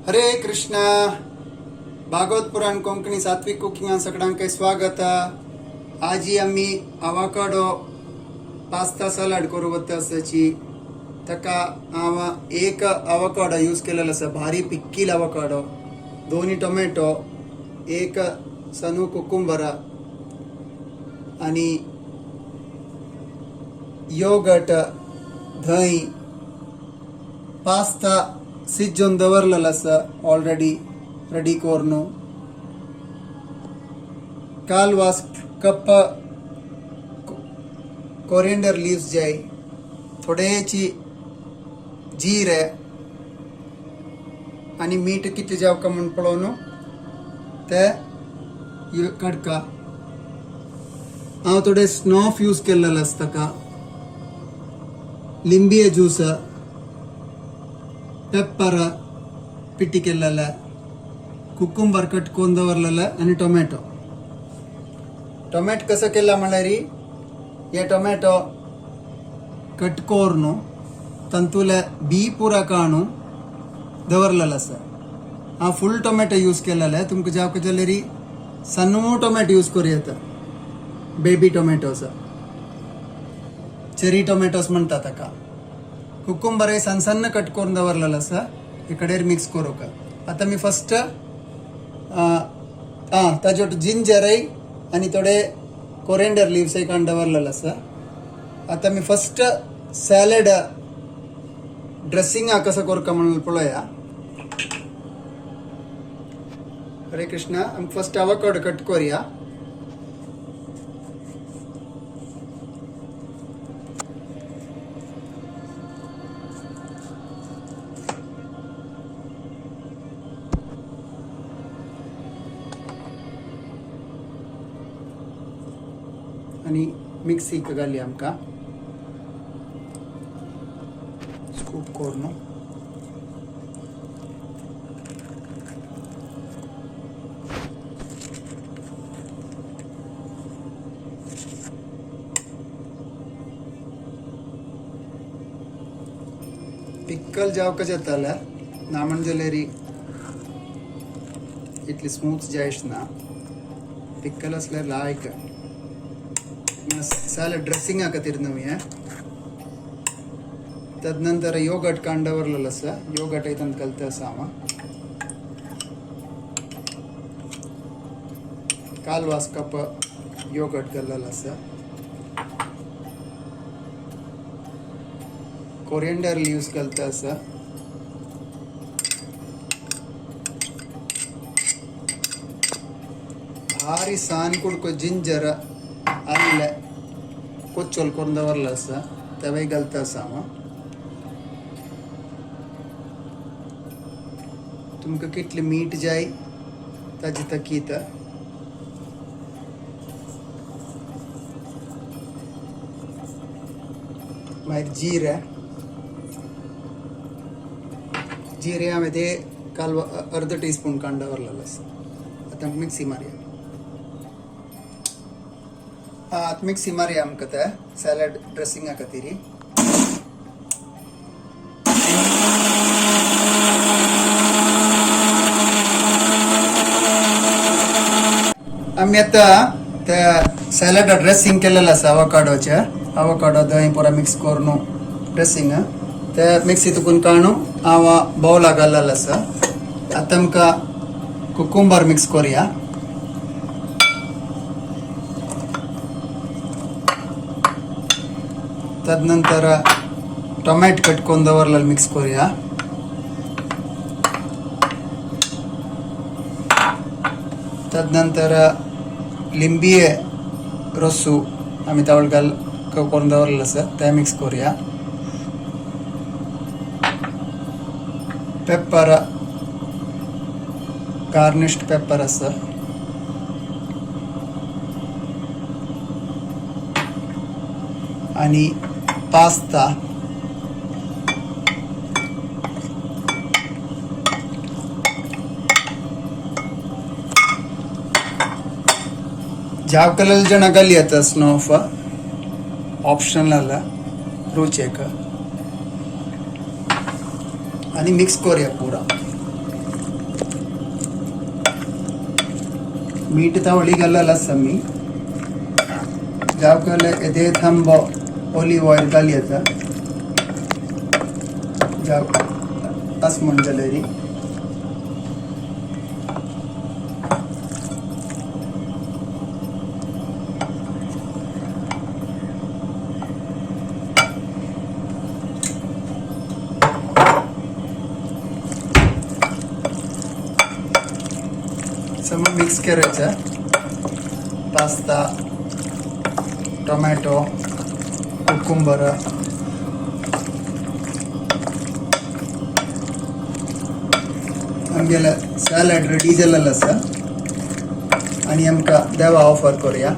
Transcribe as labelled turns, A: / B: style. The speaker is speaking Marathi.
A: हरे कृष्णा. भागवत पुराण कोंकणी सात्विक कुकिंग सगळ्यांक स्वागत. आज आम्ही अवाकाडो पास्ता सलाड करू वत्ताची तका हांव एक अवाकाडो यूज केलेलो आसा, भारी पिक्कील अवाकाडो, 2 टोमॅटो, एक सनू कुकुंबर आणि योगर्ट, दही, पास्ता सिजून दवरलेलो आसा ऑलरेडी रेडी करून. काल वास कप कोरिएंडर लीव्स जाय, थोडेची जीरे आणि मीठ किती जाव का म्हण पळोवन ते कडका. हांव थोडे स्नॉफ यूज केलेलो आसता का, लिंबिये ज्यूस, पेपर पिट्टी केलेला, कुकुंबर कट करून दवरलेला आणि टोमॅटो. टोमॅटो कसं केला म्हळ्यार हे टोमॅटो कट करून तंतुले बी पुरा काणू दवरलेला आसा. हांव फुल टोमॅटो यूज केलेले. तुमकां जावं जाल्यार सन्नो टोमॅटो यूज करूं येता, बेबी टोमॅटोस, चेरी टोमॅटोस म्हणटा ताका. कुकुंबर हे सन्न सन्न कट करून दवरलेलो आसा, इकडे मिक्स करू का. आता मी फर्स्ट ताजे जिंजर आणि थोडे कोरिएंडर लीव्स काडून दवरलेलो आसा. आता मी फर्स्ट सॅलड ड्रेसिंग कसं करू का म्हणून पळोवया. हरे कृष्णा. आमी फर्स्ट अवाकाडो कट करूया. आणि मिक्सी घाली आमकां स्कूप करून. पिक्कल जावं कशें जाताले ना म्हणजे इतली स्मूथ जायच ना. पिक्कल असल्यार लायक सॅलड ड्रेसिंग खातीर न्हू हें. तदनंतर योगर्ट काडून दवरलेलो आसा, योगर्ट हितून घालता आसा हांव. कालवास कप योगर्ट घाल्लेलो आसा. कोरिएंडर लीव्स घालता आसा. भारी सान कुडको जिंजर आले कोच्चोल करून दवरलो आसा, तेवूय घालता आसा हांव. तुमकां कितलें मीठ जाय ताजे तकीत. मागीर जिरे हांवें ते काल अर्द टीस्पून काडून दवरलेलो आसा. आतां मिक्सी मारया. आतां मिक्सी मारया आमकां ते सॅलड ड्रेसिंगा खातीर. आमी आतां ते सॅलड ड्रेसिंग केलेलो आसा अवाकाडोचे. अवाकाडो दही पुरा मिक्स करून ड्रेसिंग ते मिक्सीतून काडून हांव बावला घाल्लेलो आसा. आतां आमकां कुकुंबर मिक्स करूया. तदनंतर टोमॅटो कट करून दवरलेलो मिक्स करूया. तदनंतर लिंबिये रस्सू आमी तावळ करून दवरलेलो आसा, ते मिक्स करूया. पेपर, गार्निश्ड पेपर आसा. आणि पास्ता, ಜಾವಕಲಲ್ಲಿ ಜನ ಗಲಿಯತ್ತ ಸ್ನೋಫ ऑप्शनल रुचेक आणि मिक्स करूया पुरा. मीठ तावळी घालायला आसा मी जावकाल येदे थांबो ऑलिव्ह ऑयल घाली आता जाव आस म्हणजलेरी समोर मिक्स करायचं पास्ता टोमॅटो कुकुंबर आमगेला सॅलड रेडी जालेलो आसा आणि आमकां देवा ऑफर करूया